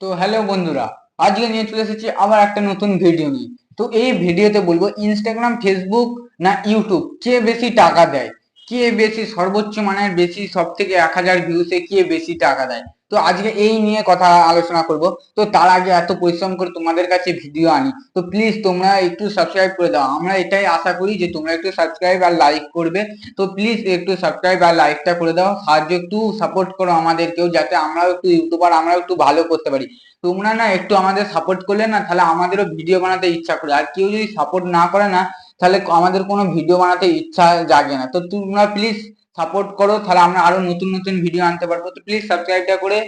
তো হ্যালো বন্ধুরা, আজকে নিয়ে চলে এসেছি আবার একটা নতুন ভিডিও নিয়ে। তো এই ভিডিওতে বলবো ইনস্টাগ্রাম, ফেসবুক না ইউটিউব কে বেশি টাকা দেয়, কে বেশি সর্বোচ্চ মানের বেশি সব থেকে 1000 ভিউসে কে বেশি টাকা দেয়। তো আজকে এই নিয়ে কথা আলোচনা করব। তো তার আগে এত পরিশ্রম করে তোমাদের কাছে ভিডিও আনি, তো প্লিজ তোমরা একটু সাবস্ক্রাইব করে দাও। আমরা এটাই আশা করি যে তোমরা একটু সাবস্ক্রাইব আর লাইক করবে। তো প্লিজ একটু সাবস্ক্রাইব আর লাইকটা করে দাও, সাহায্য একটু সাপোর্ট করো আমাদেরকেও, যাতে আমরাও একটু ইউটিউবার আমরাও একটু ভালো করতে পারি। তোমরা না একটু আমাদের সাপোর্ট করলে না, তাহলে আমাদেরও ভিডিও বানাতে ইচ্ছা করে। আর কেউ যদি সাপোর্ট না করে না, তাহলে আমাদের কোনো ভিডিও বানাতে ইচ্ছা জাগে না। তো তোমরা প্লিজ সাপোর্ট করো, তাহলে আমরা আরো নতুন নতুন ভিডিও আনতে পারবো। তো প্লিজ সাবস্ক্রাইবটা করে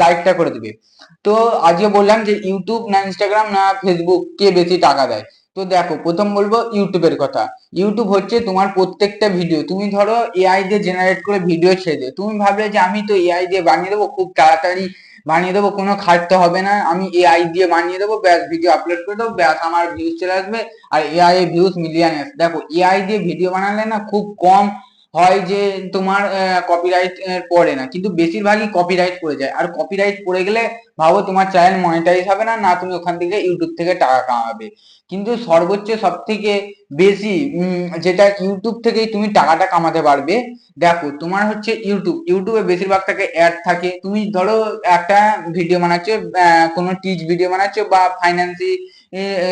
লাইকটা করে দিবে। তো আজকে বললাম যে ইউটিউব না ইনস্টাগ্রাম না ফেসবুক কে বেশি টাকা দেয়। তো দেখো, প্রথম বলবো ইউটিউবের কথা। ইউটিউব হচ্ছে তোমার প্রত্যেকটা ভিডিও, তুমি ধরো এআই দিয়ে জেনারেট করে ভিডিও ছেড়ে দিও। তুমি ভাবলে যে আমি তো এআই দিয়ে বানিয়ে দেবো, খুব তাড়াতাড়ি বানিয়ে দেবো, কোনো খাটতে হবে না, আমি এআই দিয়ে বানিয়ে দেবো, ব্যাস ভিডিও আপলোড করে দেবো, ব্যাস আমার ভিউজ চলে আসবে। আর এআই এর ভিউজ মিলিয়ন আসবে। দেখো, এআই দিয়ে ভিডিও বানালে না খুব কম হয় যে তোমার কপিরাইট পড়ে না, কিন্তু বেশিরভাগই কপিরাইট পড়ে যায়। আর কপিরাইট পড়ে গেলে ভাবো তোমার চ্যানেল মনিটাইজ হবে না, না তুমি ওখান থেকে ইউটিউব থেকে টাকা কামাবে। কিন্তু সর্বোচ্চ সব থেকে বেশি যেটা ইউটিউব থেকেই তুমি টাকাটা কামাতে পারবে। দেখো, তোমার হচ্ছে ইউটিউবে বেশিরভাগ থাকে অ্যাড থাকে। তুমি ধরো একটা ভিডিও বানাচ্ছো, কোনো টিচ ভিডিও বানাচ্ছো বা ফাইন্যান্সি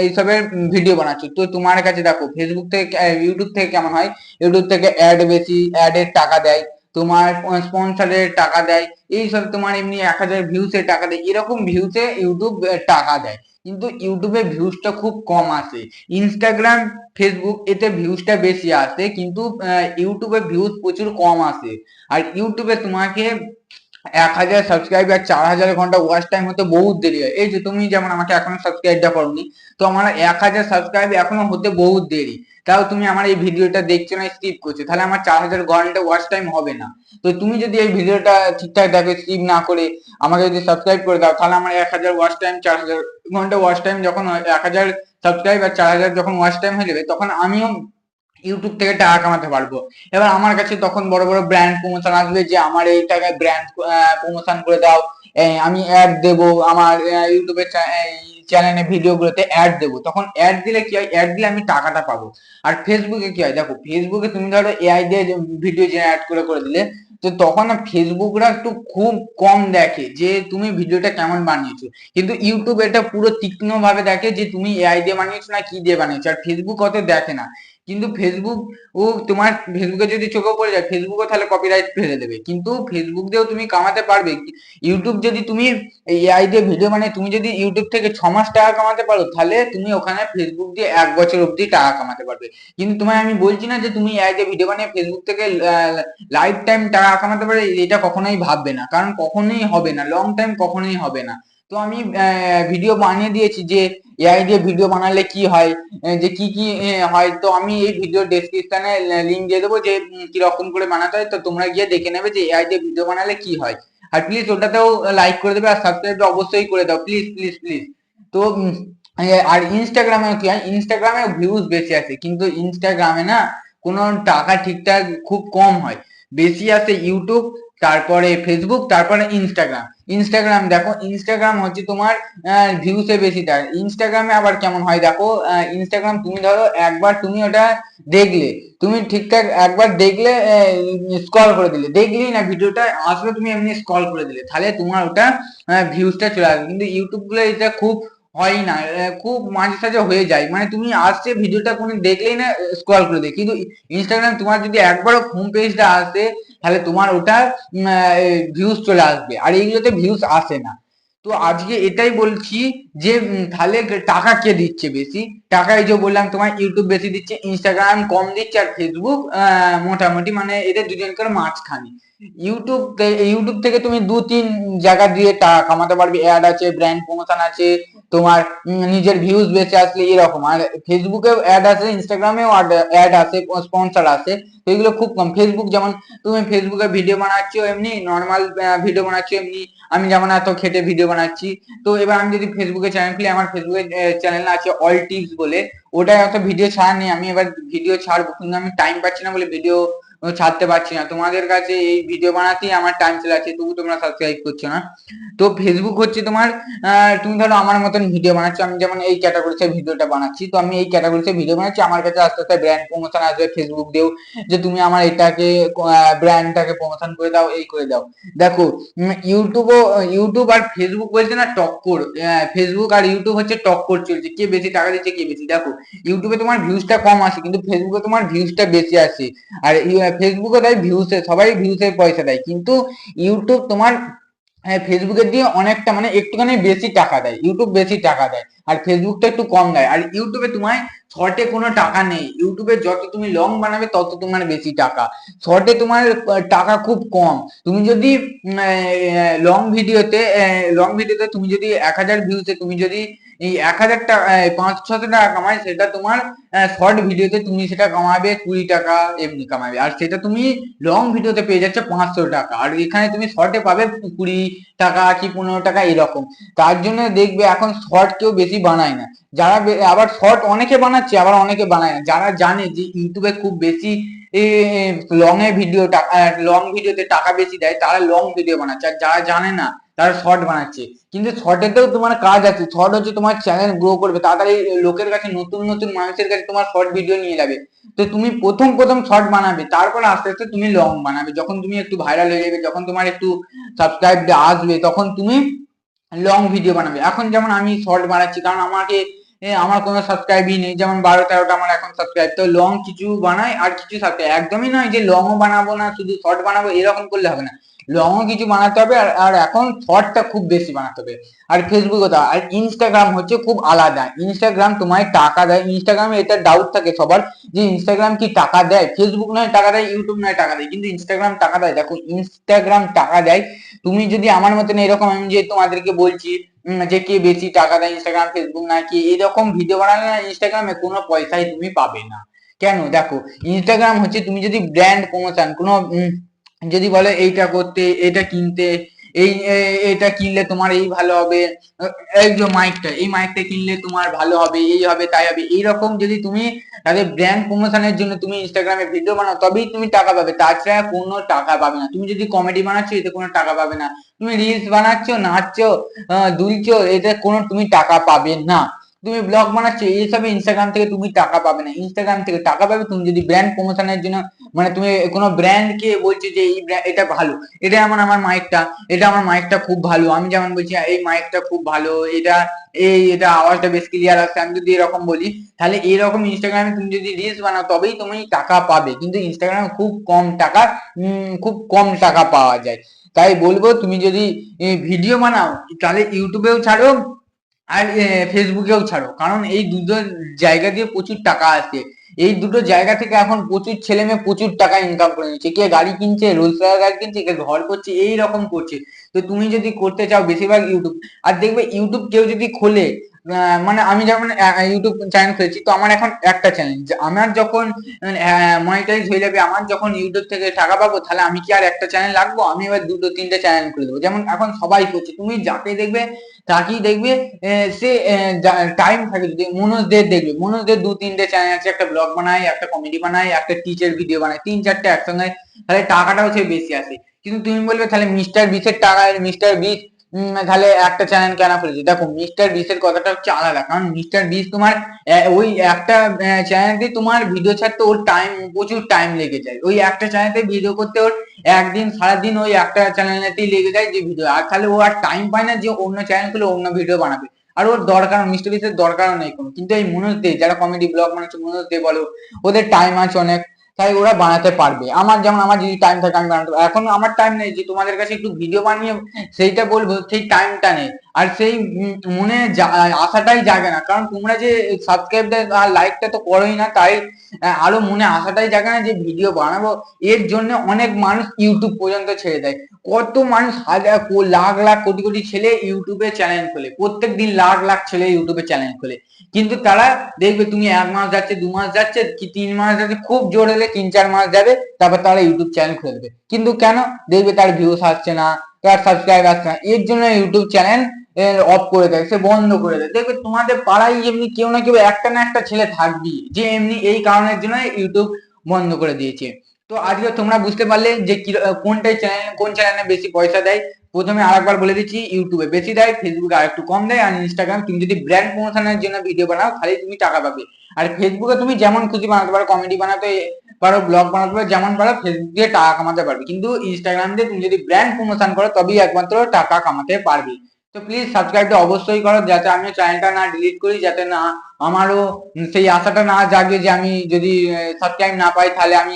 এইসবের ভিডিও বানাচ্ছো, তো তোমার কাছে দেখো ফেসবুক থেকে ইউটিউব থেকে কেমন হয়, ইউটিউব থেকে অ্যাড বেশি, অ্যাডের টাকা দেয়, তোমার স্পন্সরের টাকা দেয়, এইসব তোমার এমনি 1000 ভিউসে টাকা দেয়, এরকম ভিউসে ইউটিউব টাকা দেয়। কিন্তু ইউটিউবে ভিউজটা খুব কম আসে। ইনস্টাগ্রাম, ফেসবুক এতে ভিউজটা বেশি আসে, কিন্তু ইউটিউবে ভিউজ প্রচুর কম আসে। আর ইউটিউবে তোমাকে 1000 সাবস্ক্রাইবার 4000 ঘন্টা ওয়াচ টাইম হতে বহুত দেরি হয়। এই যে তুমি যেমন আমাকে এখনো সাবস্ক্রাইবটা করোনি, তো আমার 1000 সাবস্ক্রাইব এখনো হতে বহুত দেরি। তাও তুমি আমার এই ভিডিওটা দেখছো না, স্কিপ করছো, তাহলে আমার 4000 ঘন্টা ওয়াচ টাইম হবে না। তো তুমি যদি এই ভিডিওটা ঠিকঠাক দেখো, স্কিপ না করে আমাকে যদি সাবস্ক্রাইব করে দাও, তাহলে আমার 1000 ওয়াচ টাইম 4000 ঘন্টা ওয়াচ টাইম যখন 1000 সাবস্ক্রাইব আর 4000 যখন ওয়াচ টাইম হয়ে যাবে, তখন আমিও ইউটিউব থেকে টাকা কামাতে পারবো। এবার আমার কাছে তখন বড় বড় ব্র্যান্ড প্রমোশন আসবে যে আমার এই টাকায় ব্র্যান্ড প্রমোশন করে দাও, আমি অ্যাড দেবো আমার ইউটিউবের চ্যানেলে ভিডিও গুলোতে অ্যাড দেবো। তখন অ্যাড দিলে কি হয়, অ্যাড দিলে আমি টাকাটা পাবো। আর ফেসবুকে কি হয়, দেখো ফেসবুকে তুমি ধরো এআই দিয়ে ভিডিও জেনারেট করে করে দিলে, তো তখন না ফেসবুকরা একটু খুব কম দেখে যে তুমি ভিডিওটা কেমন বানিয়েছো। কিন্তু ইউটিউব এটা পুরো তীক্ষ্ণ ভাবে দেখে যে তুমি এআই দিয়ে বানিয়েছো না কি দিয়ে বানিয়েছো। আর ফেসবুক অত দেখে না। কিন্তু ফেসবুক ও তোমার ফেসবুকে যদি চোখে পড়ে যায়, ফেসবুকও তাহলে কপিরাইট ফেলে দেবে। কিন্তু ফেসবুক দিয়েও তুমি কামাতে পারবে। ইউটিউব যদি তুমি এআই দিয়ে ভিডিও মানে তুমি যদি ইউটিউব থেকে 6 মাস টাকা কামাতে পারো, তাহলে তুমি ওখানে ফেসবুক দিয়ে 1 বছর অব্দি টাকা কামাতে পারবে। কিন্তু তোমায় আমি বলছি না যে তুমি এআই দিয়ে ভিডিও বানিয়ে ফেসবুক থেকে লাইফ টাইম টাকা কামাতে পারবে, এটা কখনোই ভাববে না, কারণ কখনোই হবে না, লং টাইম কখনোই হবে না। তো আমি ভিডিও বানিয়ে দিয়েছি যে এআই দিয়ে ভিডিও বানালে কি হয়, যে কি কি হয়। তো আমি এই ভিডিও ডেসক্রিপশনে লিংক দিয়ে দেবো যে কিরকম করে বানাতে হয়, তো তোমরা গিয়ে দেখে নেবে যে এআই দিয়ে ভিডিও বানালে কি হয়। আর প্লিজ ওটাতেও লাইক করে দেবে আর সাবস্ক্রাইব অবশ্যই করে দাও, প্লিজ প্লিজ প্লিজ। তো আর ইনস্টাগ্রামে কি হয়, ইনস্টাগ্রামে ভিউজ বেশি আসে, কিন্তু ইনস্টাগ্রামে না কোনো টাকা ঠিকঠাক খুব কম হয়। বেশি আসে ইউটিউব, তারপরে ফেসবুক, তারপরে ইনস্টাগ্রাম। ইনস্টাগ্রাম দেখো, ইনস্টাগ্রাম হচ্ছে তোমার ভিউসে বেশি দেয়। ইনস্টাগ্রামে আবার কেমন হয় দেখো, ইনস্টাগ্রাম তুমি ধরো একবার তুমি ওটা দেখলে, তুমি ঠিকঠাক একবার দেখলে, স্ক্রল করে দিলে, দেখলেই না ভিডিওটা আসলে তুমি এমনি স্ক্রল করে দিলে, তাহলে তোমার ওটা ভিউজটা চলে আসবে। কিন্তু ইউটিউব গুলো এটা খুব হয় না, খুব মাঝে সাঝে হয়ে যায়, মানে তুমি আসছে ভিডিওটা কোনো দেখলেই না স্ক্রল করে দেয়। কিন্তু ইনস্টাগ্রাম তোমার যদি একবারও হোম পেজটা আসে, তাহলে তোমার ওটা ভিউজ চলে আসবে। আর এইগুলোতে ভিউজ আসে না। তো আজকে এটাই বলছি যে তাহলে টাকা কে দিচ্ছে বেশি। টাকা এই যে বললাম তোমার, ইউটিউব বেশি দিচ্ছে, ইনস্টাগ্রাম কম দিচ্ছে, আর ফেসবুক মোটামুটি, মানে এদের দুজনকার মাঝখানে। ইউটিউব থেকে তুমি 2-3 জায়গা দিয়ে টাকা কামাতে পারবে, অ্যাড আছে, ব্র্যান্ড প্রমোশন আছে, তোমার নিজের ভিউজ বেশি আসলে এরকম। আর ফেসবুকেও অ্যাড আছে, ইনস্টাগ্রামেও অ্যাড আছে, স্পন্সর আছে। তো এগুলো খুব কম। ফেসবুক যেমন তুমি ফেসবুকে ভিডিও বানাচ্ছো, এমনি নর্মাল ভিডিও বানাচ্ছো, এমনি আমি যেমন এত খেটে ভিডিও বানাচ্ছি। তো এবার আমি যদি ফেসবুকে চ্যানেল খুলি, আমার ফেসবুকে চ্যানেল আছে অল টিপস বলে, ওটায় অত ভিডিও ছাড়া নেই। আমি এবার ভিডিও ছাড়বো, কিন্তু আমি টাইম পাচ্ছি না বলে ভিডিও ছাড়তে পারছি না, তোমাদের কাছে এই ভিডিও বানাতেই আমার টাইম চলে যাচ্ছে, তবু তোমরা সাবস্ক্রাইব করছো না। তো ফেসবুক হচ্ছে তোমার, তুমি ধরো আমার মতন ভিডিও বানাচ্ছ, আমি যেমন এই ক্যাটাগরিতে ভিডিওটা বানাচ্ছি, তো আমি এই ক্যাটাগরিতে ভিডিও বানাচ্ছি, আমার কাছে আস্তে আস্তে ব্র্যান্ড প্রমোশন আসবে ফেসবুক দিয়েও, যে তুমি আমার এটাকে ব্র্যান্ডটাকে প্রমোশন করে দাও, এই করে দাও। দেখো ইউটিউব আর ফেসবুক বলছে না টক্কর, ফেসবুক আর ইউটিউব হচ্ছে টক্কর চলছে, কে বেশি টাকা দিচ্ছে কে বেশি। দেখো ইউটিউবে তোমার ভিউজটা কম আসে, কিন্তু ফেসবুকে তোমার ভিউজটা বেশি আসে। আর ফেসবুকে দেয় ভিউসে, সবাই ভিউসের পয়সা দেয়, কিন্তু ইউটিউব তোমার ফেসবুকের দিয়ে অনেকটা মানে একটুখানি বেশি টাকা দেয়, ইউটিউব বেশি টাকা দেয় আর ফেসবুকটা একটু কম দেয়। আর ইউটিউবে তোমায় শর্টে কোনো টাকা নেই, ইউটিউবে যত তুমি লং বানাবে তত তোমার বেশি টাকা, শর্টে তোমার টাকা খুব কম। তুমি যদি লং ভিডিওতে তুমি যদি 1000 ভিউতে তুমি যদি এই 1000 টাকা 500-600 টাকা কামাই, সেটা তোমার শর্ট ভিডিওতে তুমি সেটা কামাবে 20 টাকা এমনি কামাবে, আর সেটা তুমি লং ভিডিওতে পেয়ে যাচ্ছে 500 টাকা, আর এখানে তুমি শর্টে পাবে 20 টাকা কি 15 টাকা এরকম। তার জন্য দেখবে এখন শর্ট কেউ বেশি বানায় না, যারা আবার শর্ট অনেকে বানাচ্ছে, আবার অনেকে বানায় না, যারা জানে যে ইউটিউবে খুব বেশি লং ভিডিওতে টাকা বেশি দেয়, তারা লং ভিডিও বানাচ্ছে, আর যারা জানে না তারা শর্ট বানাচ্ছে। কিন্তু শর্টেতেও তোমার কাজ আছে, শর্ট হচ্ছে তোমার চ্যানেল গ্রো করবে তাড়াতাড়ি, লোকের কাছে নতুন নতুন মানুষের কাছে তোমার শর্ট ভিডিও নিয়ে যাবে। তো তুমি প্রথম প্রথম শর্ট বানাবে, তারপর আস্তে আস্তে তুমি লং বানাবে, যখন তুমি একটু ভাইরাল হয়ে যাবে, যখন তোমার একটু সাবস্ক্রাইব আসবে, তখন তুমি লং ভিডিও বানাবে। এখন যেমন আমি শর্ট বানাচ্ছি, কারণ আমার কোনো সাবস্ক্রাইবই নেই, যেমন 12-13টা আমার এখন সাবস্ক্রাইব, তো লং কিছু বানাই আর কিছু সাবস্ক্রাইব, একদমই নয় যে লংও বানাবো না শুধু শর্ট বানাবো, এরকম করলে হবে না, লংও কিছু বানাতে হবে, আর এখন শর্টটা খুব বেশি বানাতে হবে। আর ফেসবুক কথা, আর ইনস্টাগ্রাম হচ্ছে খুব আলাদা, ইনস্টাগ্রাম তোমায় টাকা দেয়, ইনস্টাগ্রামে এটা ডাউট থাকে সবার যে ইনস্টাগ্রাম কি টাকা দেয়, ফেসবুক নয় টাকা দেয়, ইউটিউব নয় টাকা দেয়, কিন্তু ইনস্টাগ্রাম টাকা দেয়। দেখো ইনস্টাগ্রাম টাকা দেয়, তুমি যদি আমার মতন এরকম, আমি যে তোমাদেরকে বলছি যে কে বেশি টাকা দেয় ইনস্টাগ্রাম ফেসবুক নাকি, এরকম ভিডিও বানালে না ইনস্টাগ্রামে কোনো পয়সাই তুমি পাবে না। কেন? দেখো ইনস্টাগ্রাম হচ্ছে, তুমি যদি ব্র্যান্ড প্রমোশন কোনো যদি বলে এইটা করতে, এটা কিনতে, এটা কিনলে তোমার এই ভালো হবে, এই যে মাইকটা, এই মাইকটা কিনলে তোমার ভালো হবে, এই হবে তাই হবে, এইরকম যদি তুমি তাদের ব্র্যান্ড প্রমোশনের জন্য তুমি ইনস্টাগ্রামে ভিডিও বানাও, তবেই তুমি টাকা পাবে, তাছাড়া কোনো টাকা পাবে না। তুমি যদি কমেডি বানাচ্ছ, এতে কোনো টাকা পাবে না, তুমি রিলস বানাচ্ছ, নাচছো, দুলছো, এতে কোনো তুমি টাকা পাবে না। তুমি ব্লগ বানাচ্ছো, এইসবে ইনস্টাগ্রাম থেকে তুমি টাকা পাবে না, ইনস্টাগ্রাম থেকে টাকা পাবে তুমি যদি ব্র্যান্ড প্রমোশনের জন্য, মানে তুমি কোনো ব্র্যান্ডকে বলছো যে এটা ভালো, এটা আমার মাইকটা খুব ভালো, আমি যেমন বলছি এই মাইকটা খুব ভালো, এটা আওয়াজটা বেশ ক্লিয়ার আসছে, আমি যদি এরকম বলি, তাহলে এরকম ইনস্টাগ্রামে তুমি যদি রিলস বানাও তবেই তুমি টাকা পাবে, কিন্তু ইনস্টাগ্রামে খুব কম টাকা পাওয়া যায়। তাই বলবো তুমি যদি ভিডিও বানাও, তাহলে ইউটিউবেও ছাড়ো আর ফেসবুকেও ছাড়ো, কারণ এই দুটো জায়গা দিয়ে প্রচুর টাকা আসে, এই দুটো জায়গা থেকে এখন প্রচুর ছেলে মেয়ে প্রচুর টাকা ইনকাম করে নিচ্ছে, কে গাড়ি কিনছে, রোলস রয়েস গাড়ি কিনছে, কে ঘর করছে, এই রকম করছে। তো তুমি যদি করতে চাও বেশিরভাগ ইউটিউব, আর দেখবে ইউটিউব কেউ যদি খোলে, মানে আমি যখন ইউটিউব চ্যানেল খুলেছি, তো আমার এখন একটা চ্যানেল, আমার যখন মনিটাইজ হয়ে যাবে, আমার যখন ইউটিউব থেকে টাকা পাবো, তাহলে আমি কি আর একটা চ্যানেল রাখবো, আমি এবার 2-3টে চ্যানেল খুলে দেবো, যেমন এখন সবাই করছে, তুমি যাকে দেখবে তাকেই দেখবে সে টাইম থাকে, যদি মনোজ দের দেখবে, মনোজ দের 2-3টে চ্যানেল আছে, একটা ব্লগ বানায়, একটা কমেডি বানায়, একটা টিচার ভিডিও বানায়, 3-4টে একসঙ্গে, তাহলে টাকাটাও সে বেশি আসে। কিন্তু তুমি বলবে তাহলে মিস্টার বিসের টাকা, মিস্টার বিস তাহলে একটা চ্যানেল কেন খুলেছে, দেখো মিস্টার বিসের কথাটা হচ্ছে আলাদা, কারণ মিস্টার বিস তোমার ওই একটা চ্যানেলে তোমার ভিডিও ছাড়তে ওর প্রচুর টাইম লেগে যায়, ওই একটা চ্যানেলে ভিডিও করতে ওর একদিন সারাদিন ওই একটা চ্যানেলেতেই লেগে যায় যে ভিডিও, আর তাহলে ও আর টাইম পায় না যে অন্য চ্যানেল খুলে অন্য ভিডিও বানাবে, আর ওর দরকার, মিস্টার বিসের দরকারও নেই কোনো। কিন্তু এই মনোজ দে, যারা কমেডি ব্লগ বানাচ্ছে, মনোজ দে বলো, ওদের টাইম আছে অনেক, তাই ওরা বানাতে পারবে। আমার যদি টাইম থাকে আমি বানাতে পারবো, এখন আমার টাইম নেই যে তোমাদের কাছে একটু ভিডিও বানিয়ে সেইটা বলবো, সেই টাইমটা নেই, আর সেই মনে আশাটাই জাগে না, কারণ তোমরা যে সাবস্ক্রাইব আর লাইকটা তো করোই না, তাই আরো মনে আশাটাই জাগে না যে ভিডিও বানাবো। এর জন্য অনেক মানুষ ইউটিউব পর্যন্ত ছেড়ে দেয়, কত মানুষ হাজার লাখ লাখ কোটি কোটি ছেলে ইউটিউবে চ্যানেল খোলে, প্রত্যেকদিন লাখ লাখ ছেলে ইউটিউবে চ্যানেল খোলে, কিন্তু তারা দেখবে তুমি 1 মাস যাচ্ছে, 2 মাস যাচ্ছে কি 3 মাস যাচ্ছে, খুব জোর হলে 3-4 মাস যাবে, তারপর তারা ইউটিউব চ্যানেল খুলে দেবে, কিন্তু কেন? দেখবে তার ভিউস আসছে না, তার সাবস্ক্রাইব আসছে না, এর জন্য ইউটিউব চ্যানেল অফ করে দেয়, সে বন্ধ করে দেয়। দেখবে তোমাদের পাড়ায় এমনি কেউ না কেউ একটা না একটা ছেলে থাকবেই যে এমনি এই কারণের জন্য ইউটিউব বন্ধ করে দিয়েছে। তো আজকে তোমরা বুঝতে পারলে যে কোন চ্যানেলে বেশি পয়সা দেয়। প্রথমে আরেকবার বলে দিচ্ছি, ইউটিউবে বেশি দেয়, ফেসবুকে আর একটু কম দেয়, আর ইনস্টাগ্রাম তুমি যদি ব্র্যান্ড প্রমোশনের জন্য ভিডিও বানাও তাহলে তুমি টাকা পাবে। আর ফেসবুকে তুমি যেমন খুশি বানাতে পারো, কমেডি বানাতে পারো, ব্লগ বানাতে পারো, যেমন পারো ফেসবুক দিয়ে টাকা কামাতে পারবে, কিন্তু ইনস্টাগ্রাম দিয়ে তুমি যদি ব্র্যান্ড প্রমোশন করো তবেই একমাত্র টাকা কামাতে পারবে। তো প্লিজ সাবস্ক্রাইবটা অবশ্যই করো, যাতে আমি চ্যানেলটা না ডিলিট করি, যাতে না আমারও সেই আশাটা না জাগে যে আমি যদি সাবস্ক্রাইব না পাই তাহলে আমি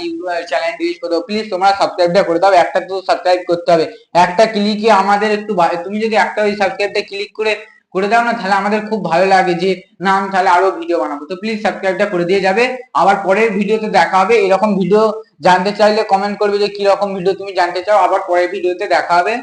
চ্যানেল ডিলিট করে দেবো। প্লিজ তোমরা সাবস্ক্রাইবটা করে দাও, একটা তো সাবস্ক্রাইব করতে হবে, একটা ক্লিকে আমাদের একটু তুমি যদি একটা ওই সাবস্ক্রাইবটা ক্লিক করে করে দাও না, তাহলে আমাদের খুব ভালো লাগে যে না আমি তাহলে আরো ভিডিও বানাবো। তো প্লিজ সাবস্ক্রাইবটা করে দিয়ে যাবে। আবার পরের ভিডিওতে দেখা হবে। এরকম ভিডিও জানতে চাইলে কমেন্ট করবে যে কি রকম ভিডিও তুমি জানতে চাও, আবার পরের ভিডিওতে দেখা হবে।